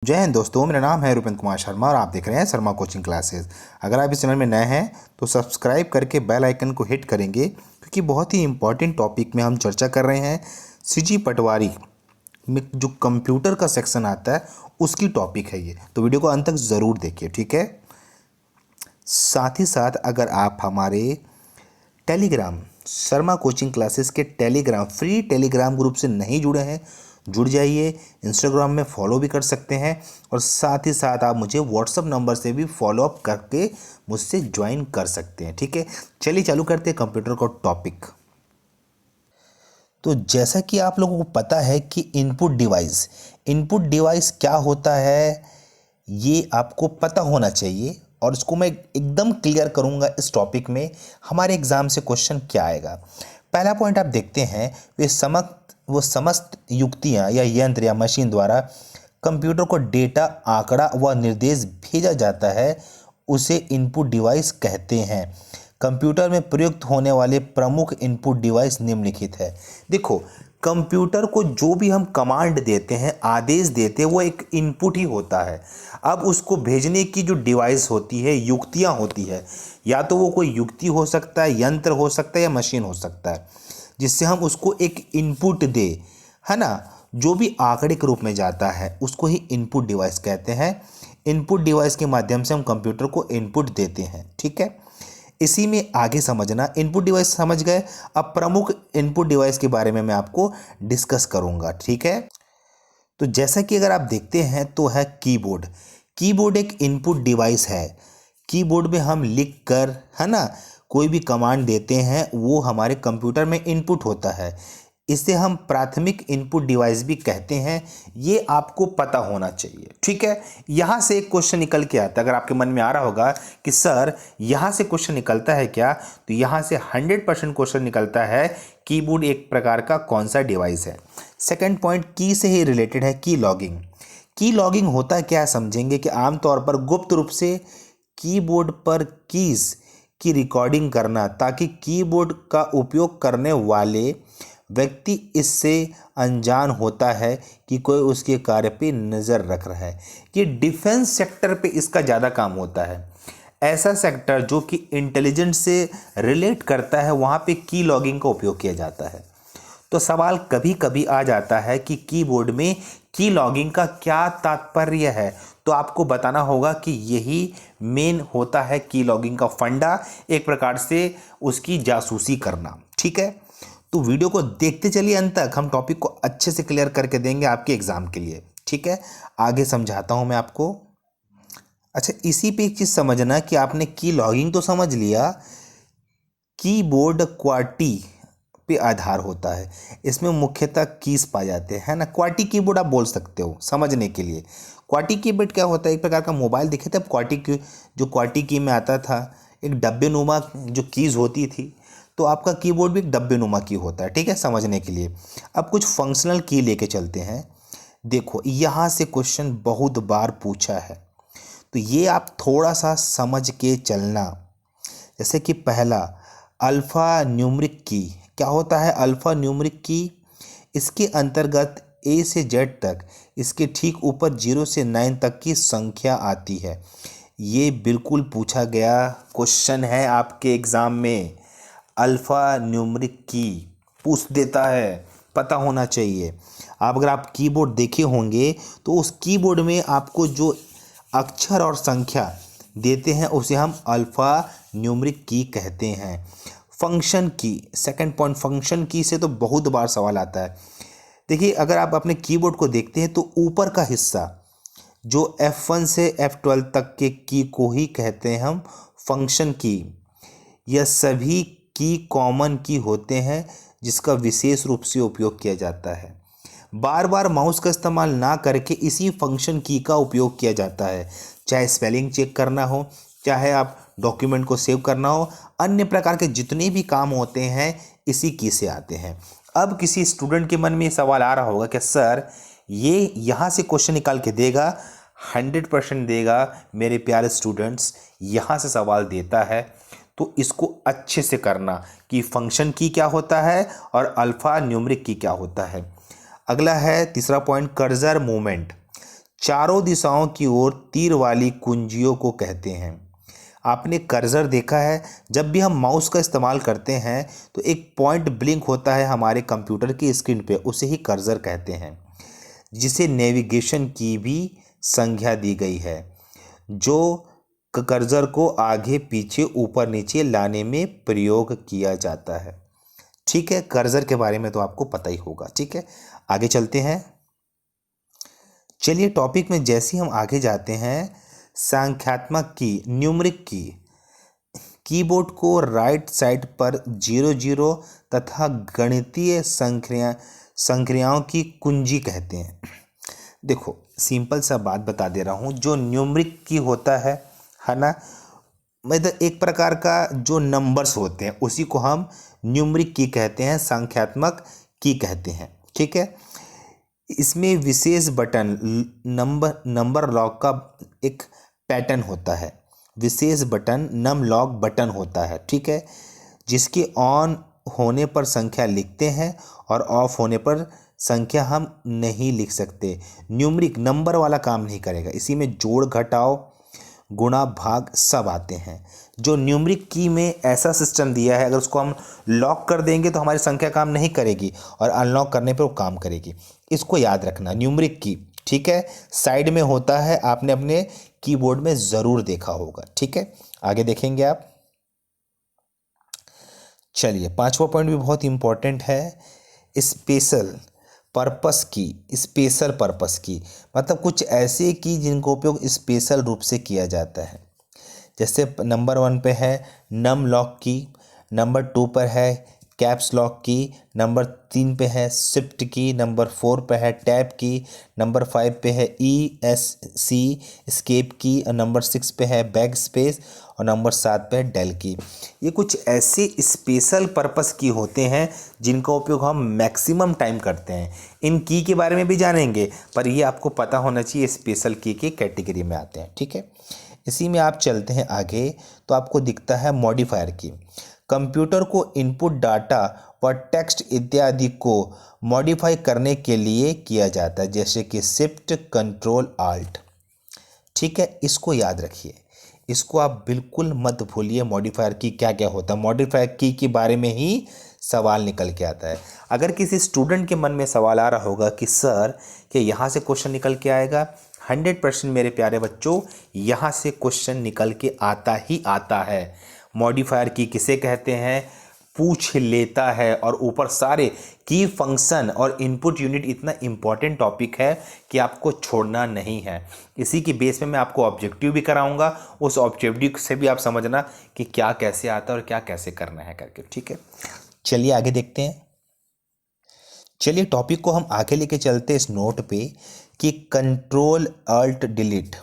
जय हिंद दोस्तों, मेरा नाम है रुपेंद्र कुमार शर्मा और आप देख रहे हैं शर्मा कोचिंग क्लासेस। अगर आप इस चैनल में नए हैं तो सब्सक्राइब करके बेल आइकन को हिट करेंगे, क्योंकि बहुत ही इंपॉर्टेंट टॉपिक में हम चर्चा कर रहे हैं। सीजी पटवारी में जो कंप्यूटर का सेक्शन आता है उसकी टॉपिक है ये, तो वीडियो को अंत तक ज़रूर देखिए, ठीक है। साथ ही साथ अगर आप हमारे टेलीग्राम शर्मा कोचिंग क्लासेस के टेलीग्राम फ्री टेलीग्राम ग्रुप से नहीं जुड़े हैं, जुड़ जाइए। इंस्टाग्राम में फॉलो भी कर सकते हैं और साथ ही साथ आप मुझे व्हाट्सअप नंबर से भी फॉलो अप करके मुझसे ज्वाइन कर सकते हैं, ठीक है। चलिए चालू करते हैं कंप्यूटर का टॉपिक। तो जैसा कि आप लोगों को पता है कि इनपुट डिवाइस क्या होता है ये आपको पता होना चाहिए, और इसको मैं एकदम क्लियर करूंगा इस टॉपिक में। हमारे एग्जाम से क्वेश्चन क्या आएगा, पहला पॉइंट आप देखते हैं, वो समस्त युक्तियां या यंत्र या मशीन द्वारा कंप्यूटर को डेटा, आंकड़ा व निर्देश भेजा जाता है, उसे इनपुट डिवाइस कहते हैं। कंप्यूटर में प्रयुक्त होने वाले प्रमुख इनपुट डिवाइस निम्नलिखित है। देखो, कंप्यूटर को जो भी हम कमांड देते हैं, आदेश देते हैं, वो एक इनपुट ही होता है। अब उसको भेजने की जो डिवाइस होती है, युक्तियां होती है, या तो वो कोई युक्ति हो सकता है, यंत्र हो सकता है, या मशीन हो सकता है, जिससे हम उसको एक इनपुट दे, है ना। जो भी आंकड़े के रूप में जाता है उसको ही इनपुट डिवाइस कहते हैं। इनपुट डिवाइस के माध्यम से हम कंप्यूटर को इनपुट देते हैं, ठीक है। इसी में आगे समझना, इनपुट डिवाइस समझ गए। अब प्रमुख इनपुट डिवाइस के बारे में मैं आपको डिस्कस करूंगा, ठीक है। तो जैसा कि अगर आप देखते हैं तो है कीबोर्ड। कीबोर्ड एक इनपुट डिवाइस है। कीबोर्ड में हम लिख कर, है ना, कोई भी कमांड देते हैं, वो हमारे कंप्यूटर में इनपुट होता है। इसे हम प्राथमिक इनपुट डिवाइस भी कहते हैं। ये आपको पता होना चाहिए, ठीक है। यहाँ से एक क्वेश्चन निकल के आता है। अगर आपके मन में आ रहा होगा कि सर यहाँ से क्वेश्चन निकलता है क्या, तो यहाँ से 100% क्वेश्चन निकलता है कीबोर्ड एक प्रकार का कौन सा डिवाइस है। सेकंड पॉइंट की से ही रिलेटेड है, की लॉगिंग। की लॉगिंग होता क्या समझेंगे कि आमतौर पर गुप्त रूप से कीबोर्ड पर कीज की रिकॉर्डिंग करना, ताकि कीबोर्ड का उपयोग करने वाले व्यक्ति इससे अनजान होता है कि कोई उसके कार्य पे नज़र रख रहा है। ये डिफेंस सेक्टर पे इसका ज़्यादा काम होता है। ऐसा सेक्टर जो कि इंटेलिजेंस से रिलेट करता है, वहाँ पे की लॉगिंग का उपयोग किया जाता है। तो सवाल कभी कभी आ जाता है कि कीबोर्ड में की लॉगिंग का क्या तात्पर्य है, तो आपको बताना होगा कि यही मेन होता है की लॉगिंग का फंडा, एक प्रकार से उसकी जासूसी करना, ठीक है। तो वीडियो को देखते चलिए अंत तक, हम टॉपिक को अच्छे से क्लियर करके देंगे आपके एग्जाम के लिए, ठीक है। आगे समझाता हूं मैं आपको। अच्छा, इसी पे एक चीज़ समझना कि आपने की लॉगिंग तो समझ लिया, कीबोर्ड क्वार्टी पे आधार होता है। इसमें मुख्यतः कीज पाए जाते हैं, ना। क्वार्टी कीबोर्ड आप बोल सकते हो समझने के लिए। क्वार्टी कीबोर्ड क्या होता है, एक प्रकार का मोबाइल देखे थे अब, क्वार्टी की जो क्वार्टी की में आता था, एक डब्बे नुमा जो कीज होती थी, तो आपका कीबोर्ड भी एक डब्बे नुमा की होता है, ठीक है, समझने के लिए। अब कुछ फंक्शनल की लेके चलते हैं। देखो, यहाँ से क्वेश्चन बहुत बार पूछा है, तो ये आप थोड़ा सा समझ के चलना। जैसे कि पहला, अल्फ़ा न्यूमरिक की। क्या होता है अल्फ़ा न्यूमरिक की? इसके अंतर्गत ए से जेड तक, इसके ठीक ऊपर 0 से 9 तक की संख्या आती है। ये बिल्कुल पूछा गया क्वेश्चन है आपके एग्ज़ाम में। अल्फ़ा न्यूमरिक की पूछ देता है, पता होना चाहिए। अगर आप कीबोर्ड देखे होंगे तो उस कीबोर्ड में आपको जो अक्षर और संख्या देते हैं उसे हम अल्फ़ा न्यूमरिक की कहते हैं। फंक्शन की, सेकंड पॉइंट, फंक्शन की से तो बहुत बार सवाल आता है। देखिए, अगर आप अपने कीबोर्ड को देखते हैं तो ऊपर का हिस्सा जो F1 से F12 तक के की को ही कहते हैं हम फंक्शन की। यह सभी की कॉमन की होते हैं जिसका विशेष रूप से उपयोग किया जाता है। बार बार माउस का इस्तेमाल ना करके इसी फंक्शन की का उपयोग किया जाता है, चाहे स्पेलिंग चेक करना हो, चाहे आप डॉक्यूमेंट को सेव करना हो, अन्य प्रकार के जितने भी काम होते हैं इसी की से आते हैं। अब किसी स्टूडेंट के मन में ये सवाल आ रहा होगा कि सर ये यहाँ से क्वेश्चन निकाल के देगा, 100% देगा मेरे प्यारे स्टूडेंट्स, यहाँ से सवाल देता है। तो इसको अच्छे से करना कि फंक्शन की क्या होता है और अल्फ़ा न्यूमरिक की क्या होता है। अगला है तीसरा पॉइंट, कर्सर मूवमेंट। चारों दिशाओं की ओर तीर वाली कुंजियों को कहते हैं। आपने कर्सर देखा है, जब भी हम माउस का इस्तेमाल करते हैं तो एक पॉइंट ब्लिंक होता है हमारे कंप्यूटर की स्क्रीन पे, उसे ही कर्सर कहते हैं, जिसे नेविगेशन की भी संज्ञा दी गई है, जो कर्सर को आगे पीछे ऊपर नीचे लाने में प्रयोग किया जाता है। ठीक है, कर्सर के बारे में तो आपको पता ही होगा। ठीक है, आगे चलते हैं। चलिए टॉपिक में जैसे ही हम आगे जाते हैं, संख्यात्मक की, न्यूमरिक की, कीबोर्ड को राइट साइड पर 00 तथा गणितीय संख्याओं की कुंजी कहते हैं। देखो सिंपल सा बात बता दे रहा हूँ, जो न्यूमरिक की होता है ना, मतलब एक प्रकार का जो नंबर्स होते हैं उसी को हम न्यूमरिक की कहते हैं, संख्यात्मक की कहते हैं। ठीक है, इसमें विशेष बटन नंबर लॉक का एक पैटर्न होता है, विशेष बटन नम लॉक बटन होता है। ठीक है, जिसके ऑन होने पर संख्या लिखते हैं और ऑफ होने पर संख्या हम नहीं लिख सकते। न्यूमरिक नंबर वाला काम नहीं करेगा, इसी में जोड़ घटाव गुणा भाग सब आते हैं। जो न्यूमरिक की में ऐसा सिस्टम दिया है, अगर उसको हम लॉक कर देंगे तो हमारी संख्या काम नहीं करेगी और अनलॉक करने पर वो काम करेगी। इसको याद रखना, न्यूमरिक की। ठीक है, साइड में होता है, आपने अपने कीबोर्ड में ज़रूर देखा होगा। ठीक है, आगे देखेंगे आप। चलिए पांचवा पॉइंट भी बहुत इंपॉर्टेंट है, स्पेशल पर्पस की। स्पेशल पर्पस की मतलब कुछ ऐसे की जिनको उपयोग स्पेशल रूप से किया जाता है। जैसे नंबर 1 पे है नम लॉक की, नंबर 2 पर है कैप्स लॉक की, नंबर 3 पे है शिफ्ट की, नंबर 4 पे है टैब की, नंबर 5 पे है ESC एस्केप की, और नंबर 6 पे है बैक स्पेस, और नंबर 7 पे है डेल की। ये कुछ ऐसे स्पेशल पर्पस की होते हैं जिनका उपयोग हम मैक्सिमम टाइम करते हैं। इन की के बारे में भी जानेंगे, पर ये आपको पता होना चाहिए स्पेशल की के कैटेगरी में आते हैं। ठीक है, इसी में आप चलते हैं आगे तो आपको दिखता है मॉडिफायर की। कंप्यूटर को इनपुट डाटा व टेक्स्ट इत्यादि को मॉडिफाई करने के लिए किया जाता है, जैसे कि शिफ्ट कंट्रोल आल्ट। ठीक है, इसको याद रखिए, इसको आप बिल्कुल मत भूलिए। मॉडिफायर की क्या क्या होता है, मॉडिफायर की के बारे में ही सवाल निकल के आता है। अगर किसी स्टूडेंट के मन में सवाल आ रहा होगा कि सर कि यहाँ से क्वेश्चन निकल के आएगा, 100% मेरे प्यारे बच्चों यहाँ से क्वेश्चन निकल के आता ही आता है। मॉडिफायर की किसे कहते हैं, पूछ लेता है, और ऊपर सारे की फंक्शन और इनपुट यूनिट इतना इम्पॉर्टेंट टॉपिक है कि आपको छोड़ना नहीं है। इसी की बेस में मैं आपको ऑब्जेक्टिव भी कराऊंगा, उस ऑब्जेक्टिव से भी आप समझना कि क्या कैसे आता है और क्या कैसे करना है करके। ठीक है, चलिए आगे देखते हैं। चलिए टॉपिक को हम आगे लेके चलते इस नोट पे कि कंट्रोल अल्ट डिलीट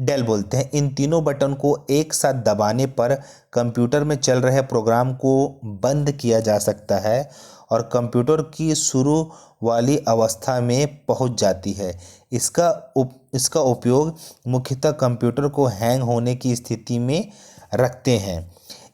डेल बोलते हैं। इन तीनों बटन को एक साथ दबाने पर कंप्यूटर में चल रहे प्रोग्राम को बंद किया जा सकता है और कंप्यूटर की शुरू वाली अवस्था में पहुंच जाती है। इसका उपयोग मुख्यतः कंप्यूटर को हैंग होने की स्थिति में रखते हैं।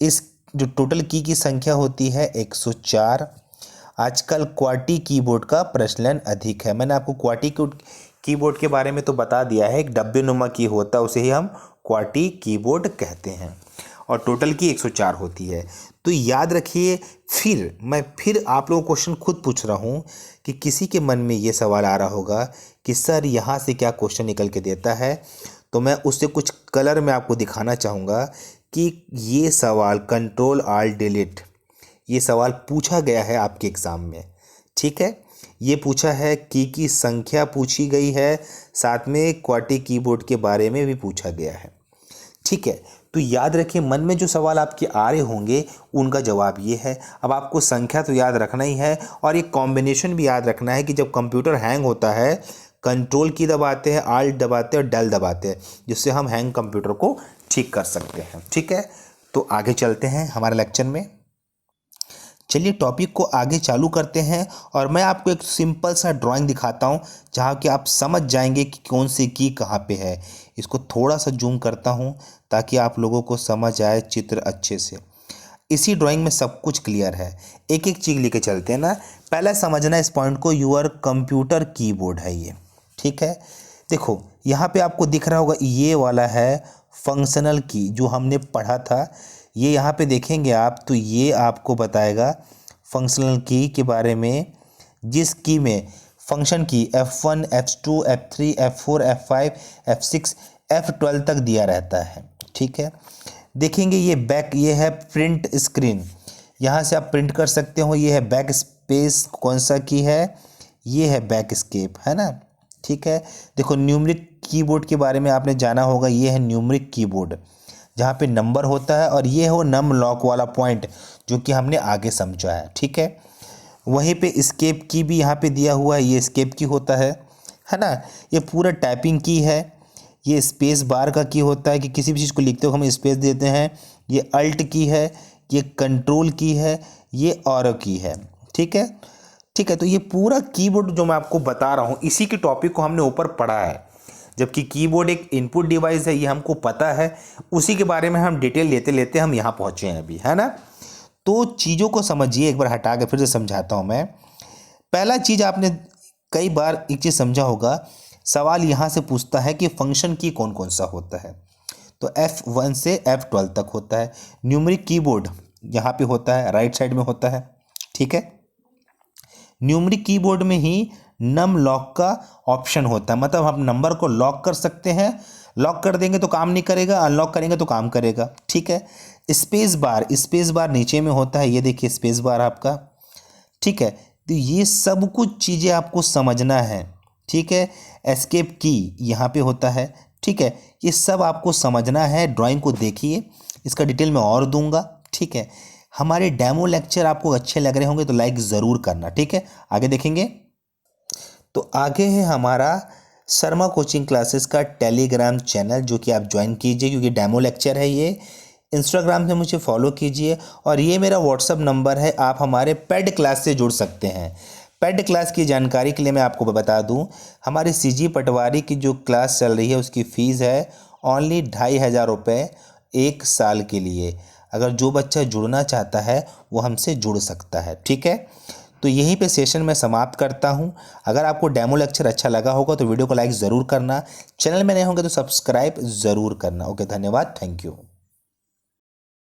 इस जो टोटल की संख्या होती है 104। आजकल क्वार्टी कीबोर्ड का प्रचलन अधिक है। मैंने आपको क्वार्टी कीबोर्ड के बारे में तो बता दिया है, एक डब्बे नुमा की होता है, उसे ही हम क्वार्टी कीबोर्ड कहते हैं, और टोटल की 104 होती है। तो याद रखिए। फिर आप लोगों को क्वेश्चन खुद पूछ रहा हूँ कि किसी के मन में ये सवाल आ रहा होगा कि सर यहाँ से क्या क्वेश्चन निकल के देता है, तो मैं उससे कुछ कलर में आपको दिखाना चाहूँगा कि ये सवाल कंट्रोल आल्ट डिलीट, ये सवाल पूछा गया है आपके एग्ज़ाम में। ठीक है, ये पूछा है की संख्या पूछी गई है, साथ में क्वार्टी कीबोर्ड के बारे में भी पूछा गया है। ठीक है, तो याद रखिए, मन में जो सवाल आपके आ रहे होंगे उनका जवाब ये है। अब आपको संख्या तो याद रखना ही है, और एक कॉम्बिनेशन भी याद रखना है कि जब कंप्यूटर हैंग होता है कंट्रोल की दबाते हैं, आल्ट दबाते हैं और डेल दबाते हैं, जिससे हम हैंग कंप्यूटर को ठीक कर सकते हैं। ठीक है, तो आगे चलते हैं हमारे लेक्चर में। चलिए टॉपिक को आगे चालू करते हैं, और मैं आपको एक सिंपल सा ड्राइंग दिखाता हूं जहां कि आप समझ जाएंगे कि कौन सी की कहां पे है। इसको थोड़ा सा जूम करता हूं ताकि आप लोगों को समझ आए चित्र अच्छे से। इसी ड्राइंग में सब कुछ क्लियर है, एक एक चीज़ लेके चलते हैं ना। पहले समझना इस पॉइंट को, यूर कंप्यूटर कीबोर्ड है ये। ठीक है, देखो यहाँ पे आपको दिख रहा होगा ये वाला है फंक्शनल की जो हमने पढ़ा था। ये यहाँ पे देखेंगे आप तो ये आपको बताएगा फंक्शनल की के बारे में, जिस की में फंक्शन की F1, F2, F3, F4, F5, F6, F12 तक दिया रहता है। ठीक है, देखेंगे ये बैक, ये है प्रिंट स्क्रीन, यहाँ से आप प्रिंट कर सकते हो। ये है बैक स्पेस, कौन सा की है, ये है बैक स्केप, है ना। ठीक है, देखो न्यूमरिक कीबोर्ड के बारे में आपने जाना होगा, ये है न्यूमरिक कीबोर्ड जहाँ पे नंबर होता है, और ये हो नम लॉक वाला पॉइंट जो कि हमने आगे समझा है। ठीक है, वहीं पे स्केप की भी यहाँ पे दिया हुआ है, ये स्केप की होता है ना। ये पूरा टाइपिंग की है। ये स्पेस बार का की होता है कि किसी भी चीज़ को लिखते हो हम स्पेस देते हैं। ये अल्ट की है, ये कंट्रोल की है, ये ऑरो की है। ठीक है, ठीक है, तो ये पूरा कीबोर्ड जो मैं आपको बता रहा हूँ इसी के टॉपिक को हमने ऊपर पढ़ा है। जबकि कीबोर्ड एक इनपुट डिवाइस है, ये हमको पता है, उसी के बारे में हम डिटेल लेते लेते हम यहाँ पहुँचे हैं अभी, है ना। तो चीज़ों को समझिए, एक बार हटा के फिर से समझाता हूँ मैं। पहला चीज़ आपने कई बार एक चीज़ समझा होगा, सवाल यहाँ से पूछता है कि फंक्शन की कौन कौन सा होता है। तो F1 से F12 तक होता है। न्यूमरिक कीबोर्ड यहाँ पे होता है, राइट साइड में होता है। ठीक है, न्यूमरिक कीबोर्ड में ही नम लॉक का ऑप्शन होता है, मतलब हम नंबर को लॉक कर सकते हैं। लॉक कर देंगे तो काम नहीं करेगा, अनलॉक करेंगे तो काम करेगा। ठीक है, स्पेस बार नीचे में होता है, ये देखिए स्पेस बार आपका। ठीक है, तो ये सब कुछ चीज़ें आपको समझना है। ठीक है, एस्केप की यहाँ पे होता है। ठीक है, ये सब आपको समझना है। ड्राइंग को देखिए, इसका डिटेल मैं और दूंगा। ठीक है, हमारे डेमो लेक्चर आपको अच्छे लग रहे होंगे तो लाइक ज़रूर करना। ठीक है, आगे देखेंगे। तो आगे है हमारा शर्मा कोचिंग क्लासेस का टेलीग्राम चैनल, जो कि आप ज्वाइन कीजिए क्योंकि डेमो लेक्चर है ये। इंस्टाग्राम से मुझे फॉलो कीजिए, और ये मेरा व्हाट्सअप नंबर है, आप हमारे पेड क्लास से जुड़ सकते हैं। पेड क्लास की जानकारी के लिए मैं आपको बता दूं, हमारी CG पटवारी की जो क्लास चल रही है उसकी फ़ीस है ओनली 2500 रुपये 1 साल के लिए। अगर जो बच्चा जुड़ना चाहता है वो हमसे जुड़ सकता है। ठीक है, तो यहीं पे सेशन मैं समाप्त करता हूं। अगर आपको डेमो लेक्चर अच्छा लगा होगा तो वीडियो को लाइक ज़रूर करना, चैनल में नए होंगे तो सब्सक्राइब ज़रूर करना। ओके, धन्यवाद, थैंक यू।